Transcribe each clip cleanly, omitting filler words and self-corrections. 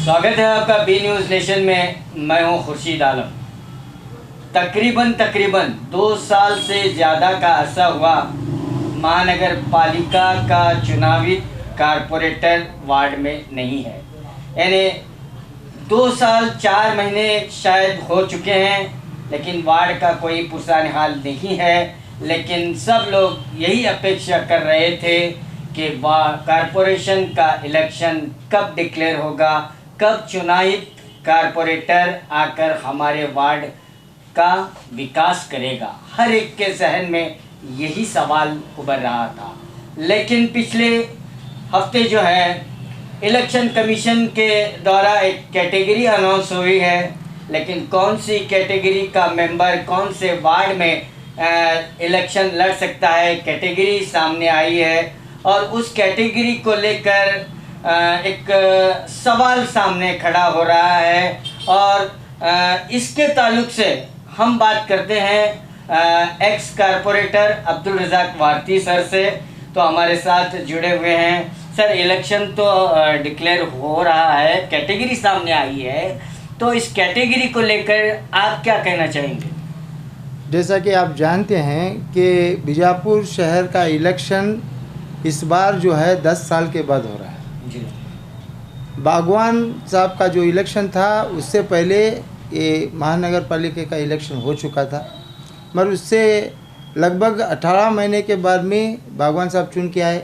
स्वागत है आपका बी न्यूज़ नेशन में। मैं हूं खुर्शीद आलम। तकरीबन 2 साल से ज़्यादा का अरसा हुआ महानगर पालिका का चुनावी कारपोरेटर वार्ड में नहीं है। यानी 2 साल 4 महीने शायद हो चुके हैं, लेकिन वार्ड का कोई पुरसान हाल नहीं है। लेकिन सब लोग यही अपेक्षा कर रहे थे कि कारपोरेशन का इलेक्शन कब डिक्लेयर होगा, कब चुनायित कारपोरेटर आकर हमारे वार्ड का विकास करेगा। हर एक के जहन में यही सवाल उभर रहा था। लेकिन पिछले हफ्ते जो है इलेक्शन कमीशन के द्वारा एक कैटेगरी अनाउंस हुई है, लेकिन कौन सी कैटेगरी का मेंबर कौन से वार्ड में इलेक्शन लड़ सकता है, कैटेगरी सामने आई है। और उस कैटेगरी को लेकर एक सवाल सामने खड़ा हो रहा है। और इसके ताल्लुक से हम बात करते हैं ex corporator Abdul Razak Warti sir से। तो हमारे साथ जुड़े हुए हैं सर। इलेक्शन तो डिक्लेयर हो रहा है, कैटेगरी सामने आई है, तो इस कैटेगरी को लेकर आप क्या कहना चाहेंगे? जैसा कि आप जानते हैं कि बीजापुर शहर का इलेक्शन इस बार जो है 10 साल के बाद हो रहा है जी। बागवान साहब का जो इलेक्शन था उससे पहले ये महानगर पालिका का इलेक्शन हो चुका था, मगर उससे लगभग 18 महीने के बाद में बागवान साहब चुन के आए।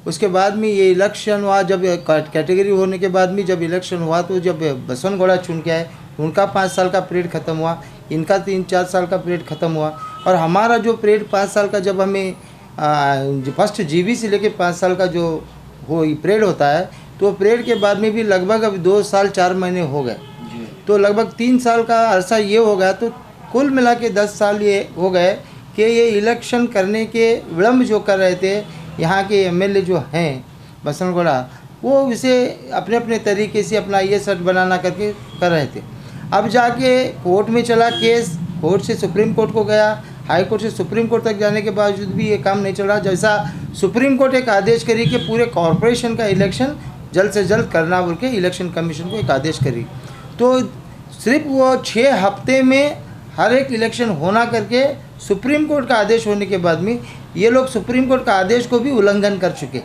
उसके बाद में ये इलेक्शन हुआ, जब कैटेगरी होने के बाद में जब इलेक्शन हुआ तो जब बसवनगौड़ा चुन के आए, उनका 5 साल का पीरियड ख़त्म हुआ, इनका 3-4 साल का पीरियड ख़त्म हुआ। और हमारा जो पीरियड 5 साल का, जब हमें फर्स्ट जीबी से लेके 5 साल का जो वो पीरियड होता है, तो पीरियड के बाद में भी लगभग अब 2 साल 4 महीने हो गए, तो लगभग 3 साल का अरसा ये हो गया। तो कुल मिला के 10 साल ये हो गए कि ये इलेक्शन करने के विलम्ब जो कर रहे थे यहाँ के एमएलए जो हैं बसवनगौड़ा, वो इसे अपने अपने तरीके से अपना ये सेट बनाना करके कर रहे थे। अब जाके कोर्ट में चला केस, कोर्ट से सुप्रीम कोर्ट को गया, हाई कोर्ट से सुप्रीम कोर्ट तक जाने के बावजूद भी ये काम नहीं चल रहा। जैसा सुप्रीम कोर्ट एक आदेश करी कि पूरे कॉरपोरेशन का इलेक्शन जल्द से जल्द करना बोल के इलेक्शन कमीशन को एक आदेश करी, तो सिर्फ वो 6 हफ्ते में हर एक इलेक्शन होना करके सुप्रीम कोर्ट का आदेश होने के बाद में ये लोग सुप्रीम कोर्ट का आदेश को भी उल्लंघन कर चुके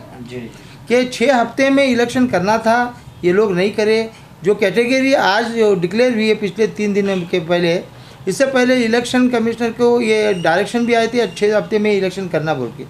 कि 6 हफ्ते में इलेक्शन करना था, ये लोग नहीं करे। जो कैटेगरी आज जो डिक्लेयर हुई है पिछले 3 दिन के पहले, इससे पहले इलेक्शन कमिश्नर को ये डायरेक्शन भी आए थे 6 हफ्ते में इलेक्शन करना बोल के।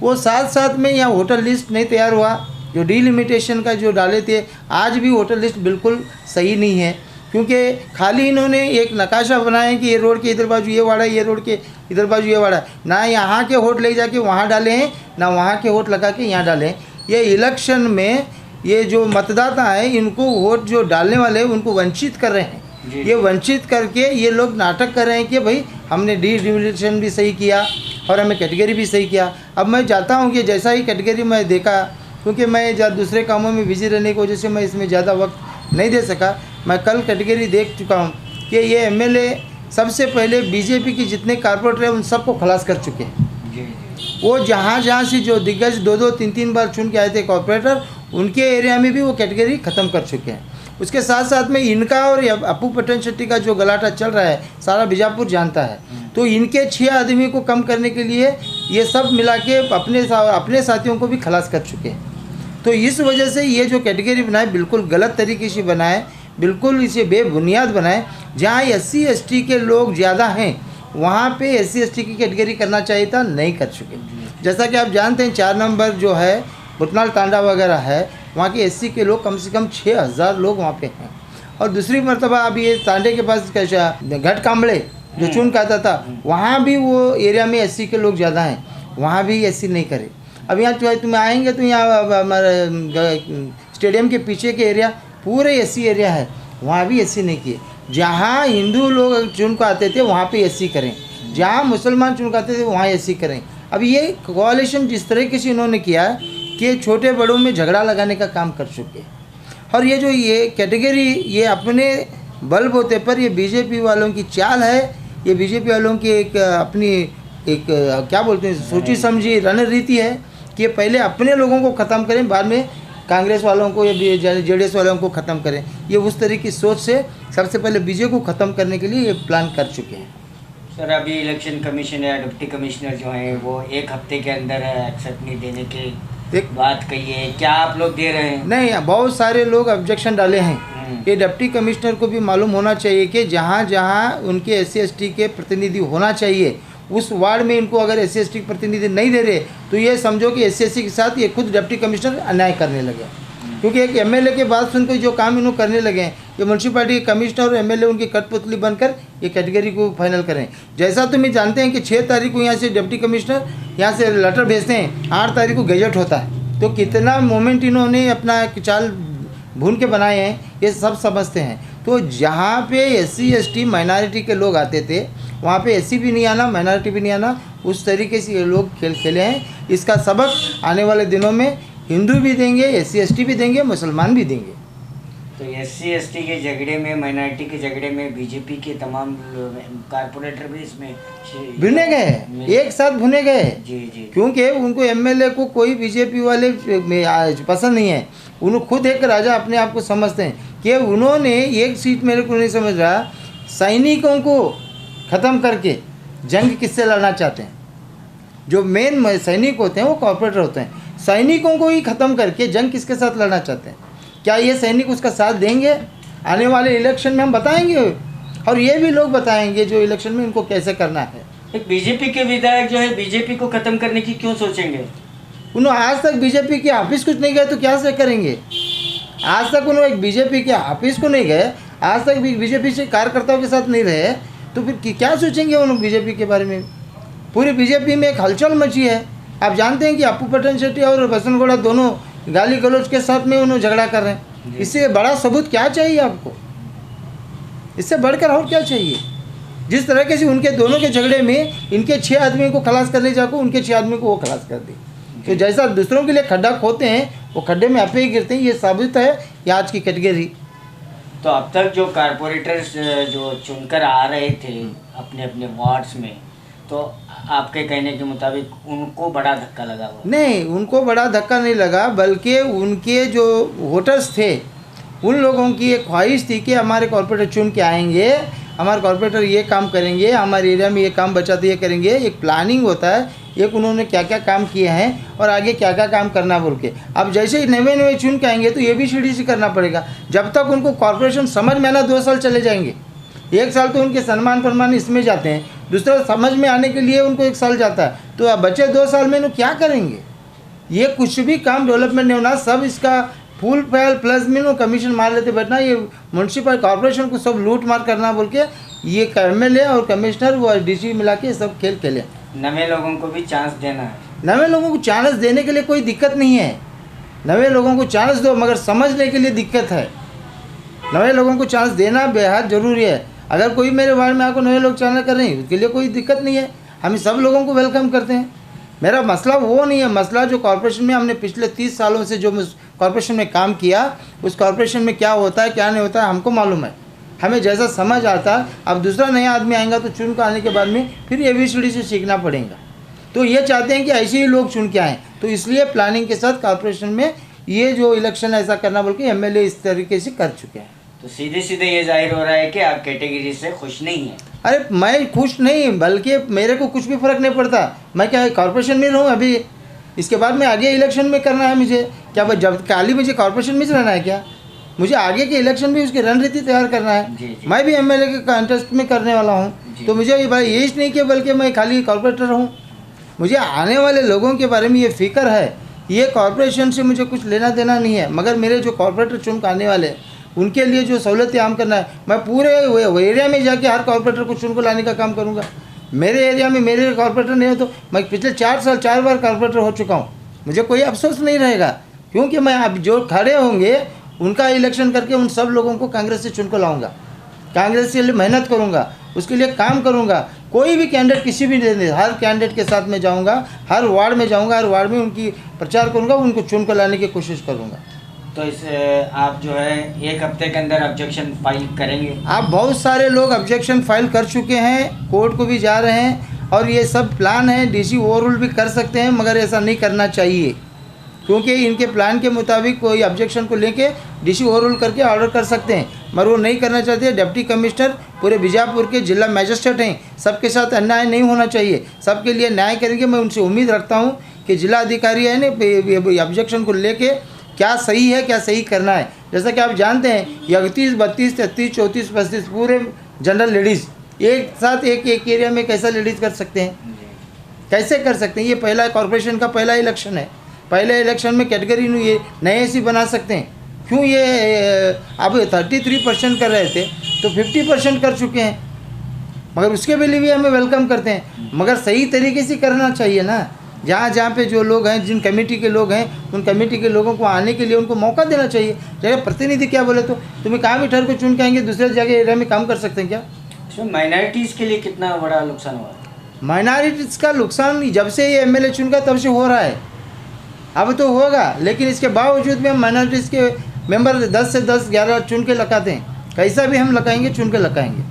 वो साथ में यहाँ वोटर लिस्ट नहीं तैयार हुआ, जो डिलिमिटेशन का जो डाले थे, आज भी वोटर लिस्ट बिल्कुल सही नहीं है, क्योंकि खाली इन्होंने एक नक्शा बनाया है कि ये रोड के इधर बाजू ये वाड़ा है, ये रोड के इधर बाजू ये वाड़ा है। ना यहाँ के वोट ले जाके वहाँ डाले हैं, ना वहाँ के वोट लगा के यहाँ डाले हैं। ये इलेक्शन में ये जो मतदाता हैं, इनको वोट जो डालने वाले हैं उनको वंचित कर रहे हैं। ये वंचित करके ये लोग नाटक कर रहे हैं कि भाई हमने डिलिमिटेशन भी सही किया और हमें कैटेगरी भी सही किया। अब मैं चाहता हूँ कि जैसा ही कैटेगरी मैं देखा, क्योंकि मैं दूसरे कामों में बिजी रहने की वजह से मैं इसमें ज़्यादा वक्त नहीं दे सका, मैं कल कैटेगरी देख चुका हूँ कि ये एमएलए सबसे पहले बीजेपी के जितने कारपोरेटर हैं उन सबको खलास कर चुके हैं। वो जहाँ से जो दिग्गज 2-2, 3-3 बार चुन के आए थे कॉर्पोरेटर, उनके एरिया में भी वो कैटेगरी ख़त्म कर चुके हैं। उसके साथ साथ में इनका और अपू पट्टन शेट्टी का जो गलाटा चल रहा है सारा बीजापुर जानता है। तो इनके 6 आदमी को कम करने के लिए ये सब मिला के अपने साथियों को भी खलास कर चुके हैं। तो इस वजह से ये जो कैटेगरी बनाए बिल्कुल गलत तरीके से बनाए, बिल्कुल इसे बेबुनियाद बनाए। जहाँ SC-ST के लोग ज़्यादा हैं वहाँ पे SC-ST की कैटेगरी करना चाहिए था, नहीं कर चुके। जैसा कि आप जानते हैं 4 नंबर जो है बुटनाल तांडा वगैरह है, वहाँ के SC के लोग कम से कम 6000 लोग वहाँ पे हैं। और दूसरी मरतबा अभी ये तांडे के पास कैसा घट कांबड़े जो चुन कहता था, वहाँ भी वो एरिया में SC के लोग ज़्यादा हैं, वहाँ भी SC नहीं करे। अब यहाँ जो है तुम आएंगे तो यहाँ हमारे स्टेडियम के पीछे के एरिया पूरे SC एरिया है, वहाँ भी SC नहीं किए। जहाँ हिंदू लोग चुन को आते थे वहाँ पे SC करें, जहाँ मुसलमान चुन को आते थे वहाँ SC करें। अब ये कोalition जिस तरीके से इन्होंने किया कि छोटे बड़ों में झगड़ा लगाने का काम कर चुके हैं। और ये जो ये कैटेगरी ये अपने बलबूते पर ये बीजेपी वालों की चाल है, ये बीजेपी वालों की एक अपनी एक क्या बोलते हैं सोची समझी रणनीति है कि पहले अपने लोगों को ख़त्म करें, बाद में कांग्रेस वालों को या जेडीएस वालों को ख़त्म करें। ये उस तरह की सोच से सबसे पहले बीजेपी को ख़त्म करने के लिए ये प्लान कर चुके हैं। सर अभी इलेक्शन कमीशन या डिप्टी कमिश्नर जो हैं वो 1 हफ्ते के अंदर एक्सेप्ट नहीं देने की बात कही है, क्या आप लोग दे रहे हैं? नहीं, बहुत सारे लोग ऑब्जेक्शन डाले हैं। ये डिप्टी कमिश्नर को भी मालूम होना चाहिए कि जहाँ जहाँ उनके SC/ST के प्रतिनिधि होना चाहिए उस वार्ड में इनको अगर SC/ST के प्रतिनिधि नहीं दे रहे तो ये समझो कि SC/ST के साथ ये खुद डिप्टी कमिश्नर अन्याय करने लगे। क्योंकि एक MLA के बाद सुनकर जो काम इन्होंने करने लगे हैं, ये म्यूनसिपालिटी के कमिश्नर और MLA उनकी कठपुतली बनकर ये कैटेगरी को फाइनल करें। जैसा तुम जानते हैं कि 6 तारीख को यहाँ से डिप्टी कमिश्नर यहाँ से लेटर भेजते हैं, 8 तारीख को गैजेट होता है। तो कितना मोमेंट इन्होंने अपना चाल भून के बनाए हैं ये सब समझते हैं। तो जहाँ पे SC/ST माइनॉरिटी के लोग आते थे वहाँ पे SC भी नहीं आना, माइनॉरिटी भी नहीं आना, उस तरीके से ये लोग खेल खेले हैं। इसका सबक आने वाले दिनों में हिंदू भी देंगे, SC/ST भी देंगे, मुसलमान भी देंगे। तो SC/ST के झगड़े में, माइनॉरिटी के झगड़े में बीजेपी के तमाम कारपोरेटर भी इसमें भुने गए, एक साथ भुने गए। जी जी। क्योंकि उनको MLA को कोई बीजेपी वाले पसंद नहीं है। उन्होंने खुद एक राजा अपने आप को समझते हैं कि उन्होंने एक सीट मेरे को नहीं समझ रहा, सैनिकों को ख़त्म करके जंग किससे लड़ना चाहते हैं? जो मेन सैनिक होते हैं वो कॉर्पोरेटर होते हैं। सैनिकों को ही ख़त्म करके जंग किसके साथ लड़ना चाहते हैं? क्या ये सैनिक उसका साथ देंगे? आने वाले इलेक्शन में हम बताएंगे और ये भी लोग बताएंगे जो इलेक्शन में इनको कैसे करना है। एक बीजेपी के विधायक जो है बीजेपी को ख़त्म करने की क्यों सोचेंगे? उन्होंने आज तक बीजेपी के ऑफिस कुछ नहीं गए तो क्या से करेंगे? आज तक उन्होंने एक बीजेपी के ऑफिस को नहीं गए, आज तक भी बीजेपी से कार्यकर्ताओं के साथ नहीं रहे, तो फिर क्या सोचेंगे उन्होंने बीजेपी के बारे में? पूरी बीजेपी में एक हलचल मची है। आप जानते हैं कि अप्पू पटन शेट्टी और बसंत गौड़ा दोनों गाली गलौज के साथ में उन्होंने झगड़ा कर रहे हैं। इससे बड़ा सबूत क्या चाहिए आपको? इससे बढ़कर और क्या चाहिए? जिस तरीके से उनके दोनों के झगड़े में इनके 6 आदमी को खलास करने जाकर उनके 6 आदमी को वो खलास कर दी। तो जैसा दूसरों के लिए खड्डा खोदते हैं वो खड्डे में आपे ही गिरते हैं, ये साबित है ये आज की कैटेगरी। तो अब तक जो कारपोरेटर्स जो चुनकर आ रहे थे अपने अपने वार्ड्स में, तो आपके कहने के मुताबिक उनको बड़ा धक्का लगा हुआ? नहीं, उनको बड़ा धक्का नहीं लगा, बल्कि उनके जो वोटर्स थे उन लोगों की एक ख्वाहिश थी कि हमारे कॉर्पोरेटर चुन के आएंगे, हमारे कॉर्पोरेटर ये काम करेंगे, हमारे एरिया में ये काम बचा तो ये करेंगे। एक प्लानिंग होता है, एक उन्होंने क्या क्या काम किए हैं और आगे क्या क्या काम करना बोल के। अब जैसे ही नए चुन के आएंगे तो ये भी सीढ़ी से करना पड़ेगा। जब तक उनको कॉर्पोरेशन समझ में आना 2 साल चले जाएंगे। 1 साल तो उनके सम्मान प्रमाण इसमें जाते हैं, दूसरा समझ में आने के लिए उनको 1 साल जाता है। तो अब बचे 2 साल में इन्हों क्या करेंगे? ये कुछ भी काम डेवलपमेंट नहीं होना, सब इसका फुल फैल प्लस में कमीशन मार लेते बैठना, ये म्यूनसिपल कॉर्पोरेशन को सब लूट मार करना बोल के ये MLA और कमिश्नर वो DC मिला के सब खेल खेले। नए लोगों को भी चांस देना है। नए लोगों को चांस देने के लिए कोई दिक्कत नहीं है, नए लोगों को चांस दो, मगर समझने के लिए दिक्कत है। नए लोगों को चांस देना बेहद ज़रूरी है। अगर कोई मेरे वार्ड में आकर नए लोग चांस कर रहे हैं उसके लिए कोई दिक्कत नहीं है, हम सब लोगों को वेलकम करते हैं। मेरा मसला वो नहीं है, मसला जो कॉर्पोरेशन में हमने पिछले 30 सालों से जो कॉर्पोरेशन में काम किया उस कॉर्पोरेशन में क्या होता है क्या नहीं होता है हमको मालूम है, हमें जैसा समझ आता। अब दूसरा नया आदमी आएगा तो चुन कर आने के बाद में फिर ABCD से सीखना पड़ेगा। तो ये चाहते हैं कि ऐसे ही लोग चुन के आएँ, तो इसलिए प्लानिंग के साथ कॉर्पोरेशन में ये जो इलेक्शन ऐसा करना बोल के MLA इस तरीके से कर चुके हैं। तो सीधे सीधे ये जाहिर हो रहा है कि आप कैटेगरी से खुश नहीं हैं। अरे मैं खुश नहीं, बल्कि मेरे को कुछ भी फ़र्क नहीं पड़ता। मैं क्या कॉर्पोरेशन में रहूँ अभी, इसके बाद में आगे इलेक्शन में करना है मुझे, क्या जब खाली मुझे कॉर्पोरेशन में रहना है क्या? मुझे आगे के इलेक्शन में उसकी रणनीति तैयार करना है। जी। मैं भी MLA के कॉन्टेस्ट में करने वाला हूँ, तो मुझे ये भाई यही नहीं कि बल्कि मैं खाली कॉर्पोरेटर रहूँ। मुझे आने वाले लोगों के बारे में ये फिक्र है। ये कॉर्पोरेशन से मुझे कुछ लेना देना नहीं है, मगर मेरे जो कॉर्पोरेटर चुन कर आने वाले उनके लिए जो सहूलतें आम करना है, मैं पूरे एरिया में जाके हर कॉर्पोरेटर को चुन को लाने का काम करूँगा। मेरे एरिया में मेरे कॉर्पोरेटर नहीं हो तो मैं पिछले 4 साल 4 बार कॉर्पोरेटर हो चुका हूँ, मुझे कोई अफसोस नहीं रहेगा, क्योंकि मैं अब जो खड़े होंगे उनका इलेक्शन करके उन सब लोगों को कांग्रेस से चुन को लाऊंगा, कांग्रेस के लिए मेहनत करूंगा, उसके लिए काम करूंगा। कोई भी कैंडिडेट किसी भी नहीं, हर कैंडिडेट के साथ में जाऊंगा, हर वार्ड में जाऊंगा, हर वार्ड में उनकी प्रचार करूंगा, उनको चुन कर लाने की कोशिश करूंगा। तो इस आप जो है 1 हफ्ते के अंदर ऑब्जेक्शन फाइल करेंगे? आप बहुत सारे लोग ऑब्जेक्शन फाइल कर चुके हैं, कोर्ट को भी जा रहे हैं, और ये सब प्लान है। DC ओवररूल भी कर सकते हैं, मगर ऐसा नहीं करना चाहिए, क्योंकि इनके प्लान के मुताबिक कोई ऑब्जेक्शन को लेके डीसी ओवररूल करके ऑर्डर कर सकते हैं, मगर वो नहीं करना चाहते। डिप्टी कमिश्नर पूरे बीजापुर के जिला मैजिस्ट्रेट हैं, सबके साथ अन्याय नहीं होना चाहिए, सबके लिए न्याय करेंगे। मैं उनसे उम्मीद रखता हूँ कि जिला अधिकारी है ना ऑब्जेक्शन को लेके क्या सही है, क्या सही करना है। जैसा कि आप जानते हैं 31, 32, 33, 34, 35 पूरे जनरल लेडीज़ एक साथ एक एरिया में कैसा लेडीज़ कर सकते हैं, कैसे कर सकते हैं। ये पहला कॉरपोरेशन का पहला इलेक्शन है, पहले इलेक्शन में कैटेगरी ये नए सी बना सकते हैं। क्यों ये अब 33% कर रहे थे तो 50% कर चुके हैं, मगर उसके लिए भी हमें वेलकम करते हैं, मगर सही तरीके से करना चाहिए ना। जहाँ जहाँ पे जो लोग हैं, जिन कमेटी के लोग हैं, उन कमेटी के लोगों को आने के लिए उनको मौका देना चाहिए। जगह प्रतिनिधि क्या बोले तो तुम्हें कहाँ भी ठहर को चुन के आएंगे, दूसरे जगह एरिया में काम कर सकते हैं क्या। इसमें माइनॉरिटीज़ के लिए कितना बड़ा नुकसान हुआ है? माइनॉरिटीज़ का नुकसान जब से ये एमएलए चुन गया तब से हो रहा है, अब तो होगा, लेकिन इसके बावजूद भी हम माइनॉरिटीज़ के मेंबर 10 से 10, 11 चुन के लगाते हैं। कैसा भी हम लगाएंगे, चुन के लगाएंगे।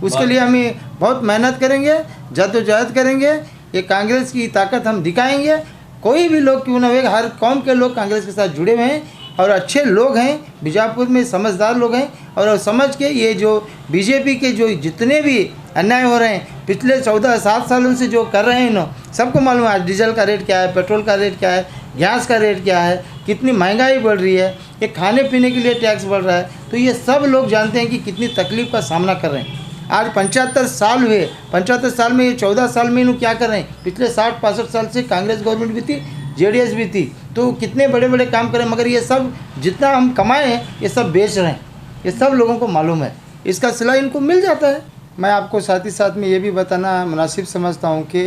उसके लिए हमें बहुत मेहनत करेंगे, जद्दोजहद करेंगे। ये कांग्रेस की ताकत हम दिखाएंगे। कोई भी लोग क्यों ना हो, हर कौम के लोग कांग्रेस के साथ जुड़े हुए हैं और अच्छे लोग हैं, बीजापुर में समझदार लोग हैं। और समझ के ये जो बीजेपी के जो जितने भी अन्याय हो रहे हैं पिछले 14-7 सालों से जो कर रहे हैं ना, सबको मालूम है डीजल का रेट क्या है, पेट्रोल का रेट क्या है, गैस का रेट क्या है, कितनी महंगाई बढ़ रही है, ये खाने पीने के लिए टैक्स बढ़ रहा है। तो ये सब लोग जानते हैं कि कितनी तकलीफ़ का सामना कर रहे हैं। आज 75 साल हुए, 75 साल में ये 14 साल में इन्हों क्या कर रहे हैं। पिछले 60-65 साल से कांग्रेस गवर्नमेंट भी थी, जेडीएस भी थी, तो कितने बड़े बड़े काम करें, मगर ये सब जितना हम कमाए हैं ये सब बेच रहे हैं। ये सब लोगों को मालूम है, इसका सिला इनको मिल जाता है। मैं आपको साथ ही साथ में ये भी बताना मुनासिब समझता हूँ कि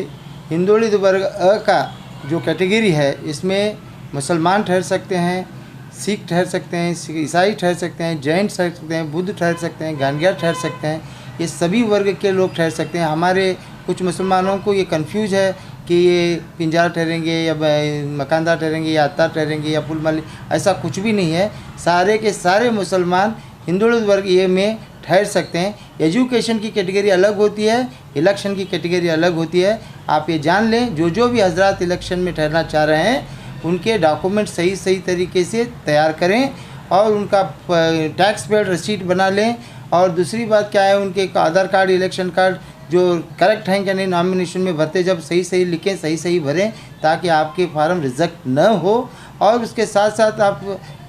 हिंदुलित वर्ग अ का जो कैटेगरी है, इसमें मुसलमान ठहर सकते हैं, सिख ठहर सकते हैं, ईसाई ठहर सकते हैं, जैन ठहर सकते हैं, बुद्ध ठहर सकते हैं, गानग्यार ठहर सकते हैं। ये सभी वर्ग के लोग ठहर सकते हैं। हमारे कुछ मुसलमानों को ये कंफ्यूज है कि ये पिंजार ठहरेंगे या मकानदार ठहरेंगे या अत्तार ठहरेंगे या पुल माली, ऐसा कुछ भी नहीं है। सारे के सारे मुसलमान हिंदुलित वर्ग ये में ठहर सकते हैं। एजुकेशन की कैटेगरी अलग होती है, इलेक्शन की कैटेगरी अलग होती है। आप ये जान लें, जो भी हजरात इलेक्शन में ठहरना चाह रहे हैं उनके डॉक्यूमेंट सही तरीके से तैयार करें और उनका टैक्स पेड रसीट बना लें। और दूसरी बात क्या है, उनके आधार कार्ड, इलेक्शन कार्ड जो करेक्ट हैं क्या नहीं, नॉमिनेशन में भरते जब सही लिखें, सही भरें, ताकि आपके फार्म रिजेक्ट न हो। और उसके साथ साथ आप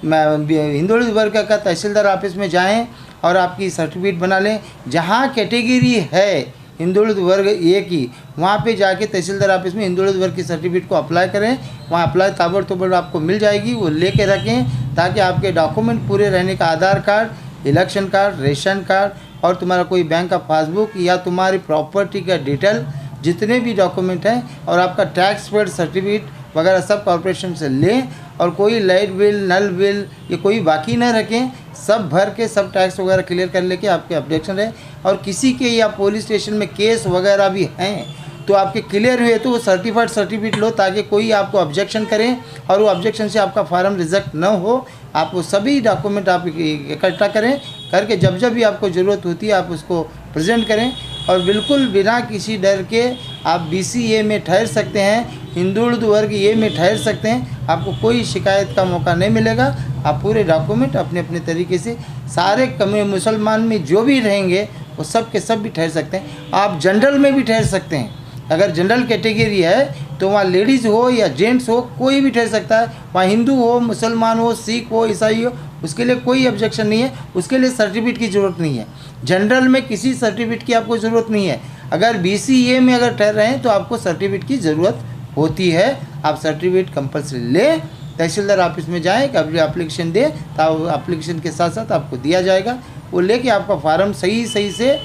हिंदुलित वर्ग का तहसीलदार ऑफिस में जाएं और आपकी सर्टिफिकेट बना लें। जहाँ कैटेगरी है हिंदुलित वर्ग ए की, वहाँ पे जाके तहसीलदार ऑफिस में हिंदुलित वर्ग की सर्टिफिकेट को अप्लाई करें। वहाँ अप्लाई ताबड़तोड़ आपको मिल जाएगी, वो लेके रखें ताकि आपके डॉक्यूमेंट पूरे रहने का Aadhaar card, election card, ration card और तुम्हारा कोई बैंक का पासबुक या तुम्हारी प्रॉपर्टी का डिटेल, जितने भी डॉक्यूमेंट हैं और आपका टैक्स पेड सर्टिफिकेट वगैरह सब कॉर्पोरेशन से लें। और कोई लाइट बिल, नल बिल ये कोई बाकी न रखें, सब भर के सब टैक्स वगैरह क्लियर कर लेके आपके अपडेशन रहे। और किसी के या पुलिस स्टेशन में केस वगैरह भी हैं तो आपके क्लियर हुए तो वो सर्टिफाइड सर्टिफिकेट लो, ताकि कोई आपको ऑब्जेक्शन करें और वो ऑब्जेक्शन से आपका फार्म रिजेक्ट न हो। आप वो सभी डॉक्यूमेंट आप इकट्ठा करें, करके जब भी आपको ज़रूरत होती है आप उसको प्रेजेंट करें। और बिल्कुल बिना किसी डर के आप BCA में ठहर सकते हैं, हिंदुलित वर्ग ए में ठहर सकते हैं। आपको कोई शिकायत का मौका नहीं मिलेगा। आप पूरे डॉक्यूमेंट अपने अपने तरीके से सारे मुसलमान में जो भी रहेंगे वो सब के सब भी ठहर सकते हैं। आप जनरल में भी ठहर सकते हैं। अगर जनरल कैटेगरी है तो वहाँ लेडीज़ हो या जेंट्स हो, कोई भी ठहर सकता है। वहाँ हिंदू हो, मुसलमान हो, सिख हो, ईसाई हो, उसके लिए कोई ऑब्जेक्शन नहीं है। उसके लिए सर्टिफिकेट की ज़रूरत नहीं है। जनरल में किसी सर्टिफिकेट की आपको ज़रूरत नहीं है। अगर BCA में अगर ठहर रहे हैं तो आपको सर्टिफिकेट की ज़रूरत होती है। आप सर्टिफिकेट कंपल्सरी लें, तहसीलदार ऑफिस में जाएँ, कभी एप्लीकेशन दें, तो एप्लीकेशन के साथ साथ आपको दिया जाएगा। वो लेके आपका फार्म सही से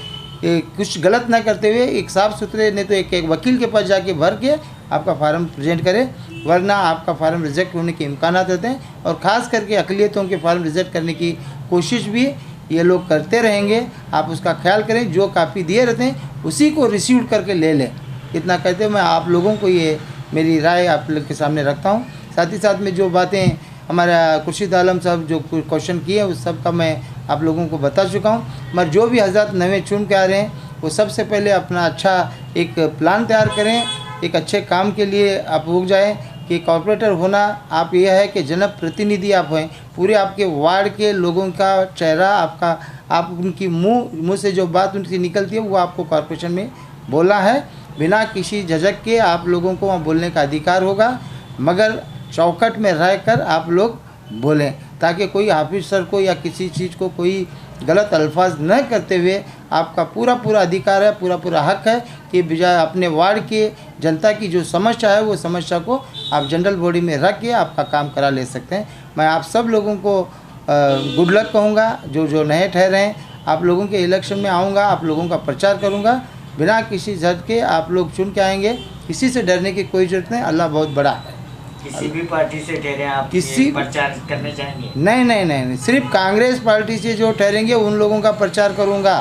कुछ गलत ना करते हुए एक साफ़ सुथरे, नहीं तो एक वकील के पास जाके भर के आपका फार्म प्रेजेंट करें, वरना आपका फार्म रिजेक्ट होने के इम्कान होते हैं। और ख़ास करके अक़लियतों के फार्म रिजेक्ट करने की कोशिश भी ये लोग करते रहेंगे। आप उसका ख्याल करें, जो कापी दिए रहते हैं उसी को रिसीव करके ले लें। इतना कहते मैं आप लोगों को ये मेरी राय आप लोग के सामने रखता हूँ। साथ ही साथ में जो बातें हमारा खुर्शीद आलम साहब जो क्वेश्चन किए उस सब का मैं आप लोगों को बता चुका हूँ। मगर जो भी हज़रात नए चुन के आ रहे हैं वो सबसे पहले अपना अच्छा एक प्लान तैयार करें, एक अच्छे काम के लिए आप रुक जाएँ। कि कॉर्पोरेटर होना आप यह है कि जनप्रतिनिधि आप हैं, पूरे आपके वार्ड के लोगों का चेहरा आपका, आप उनकी मुंह से जो बात उनकी निकलती है वो आपको कॉर्पोरेशन में बोलना है। बिना किसी झिझक के आप लोगों को वहाँ बोलने का अधिकार होगा, मगर चौखट में रहकर आप लोग बोलें, ताकि कोई ऑफिसर को या किसी चीज़ को कोई गलत अल्फाज न करते हुए आपका पूरा अधिकार है, पूरा हक है कि बजाय अपने वार्ड के जनता की जो समस्या है वो समस्या को आप जनरल बॉडी में रख के आपका काम करा ले सकते हैं। मैं आप सब लोगों को गुड लक कहूँगा, जो नए ठहरे हैं। आप लोगों के इलेक्शन में आऊँगा, आप लोगों का प्रचार करूँगा, बिना किसी झटके आप लोग चुन के आएंगे, किसी से डरने की कोई ज़रूरत नहीं। अल्लाह बहुत बड़ा है। किसी भी पार्टी से ठहरे आप किसी प्रचार करने चाहेंगे? नहीं, सिर्फ कांग्रेस पार्टी से जो ठहरेंगे उन लोगों का प्रचार करूंगा।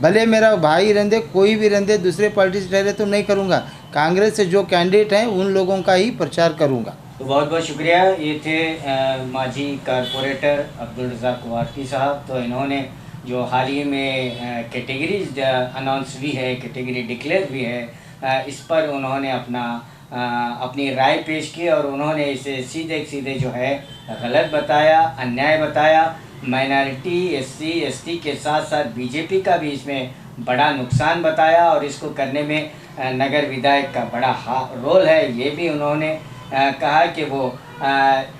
भले मेरा भाई रहंदे, कोई भी रहंदे, दूसरे पार्टी से ठहरे तो नहीं करूंगा। कांग्रेस से जो कैंडिडेट हैं उन लोगों का ही प्रचार करूंगा। तो बहुत बहुत शुक्रिया। ये थे माजी कारपोरेटर अब्दुल रज़ाक वारकी साहब। तो इन्होंने जो हाल ही में कैटेगरीज अनाउंस भी है, कैटेगरी डिक्लेयर भी है, इस पर उन्होंने अपनी राय पेश की और उन्होंने इसे सीधे जो है गलत बताया, अन्याय बताया। माइनॉरिटी, एससी, एसटी के साथ साथ बीजेपी का भी इसमें बड़ा नुकसान बताया और इसको करने में नगर विधायक का बड़ा रोल है। ये भी उन्होंने कहा कि वो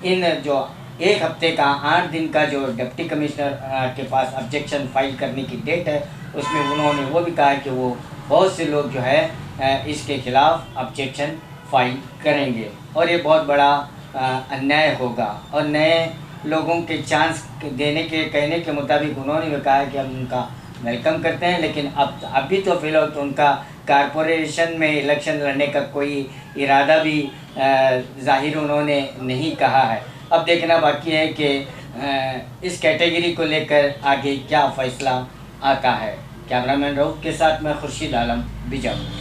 इन जो 1 हफ्ते का 8 दिन का जो डिप्टी कमिश्नर के पास ऑब्जेक्शन फाइल करने की डेट है, उसमें उन्होंने वो भी कहा कि वो बहुत से लोग जो है इसके खिलाफ ऑब्जेक्शन फाइल करेंगे और ये बहुत बड़ा अन्याय होगा। और नए लोगों के चांस देने के कहने के मुताबिक उन्होंने भी कहा कि हम उनका वेलकम करते हैं, लेकिन अभी तो फिलहाल तो उनका कारपोरेशन में इलेक्शन लड़ने का कोई इरादा भी जाहिर उन्होंने नहीं कहा है। अब देखना बाकी है कि इस कैटेगरी को लेकर आगे क्या फ़ैसला आता है। कैमरामैन रऊफ के साथ मैं खुर्शीद आलम, बीजापुर।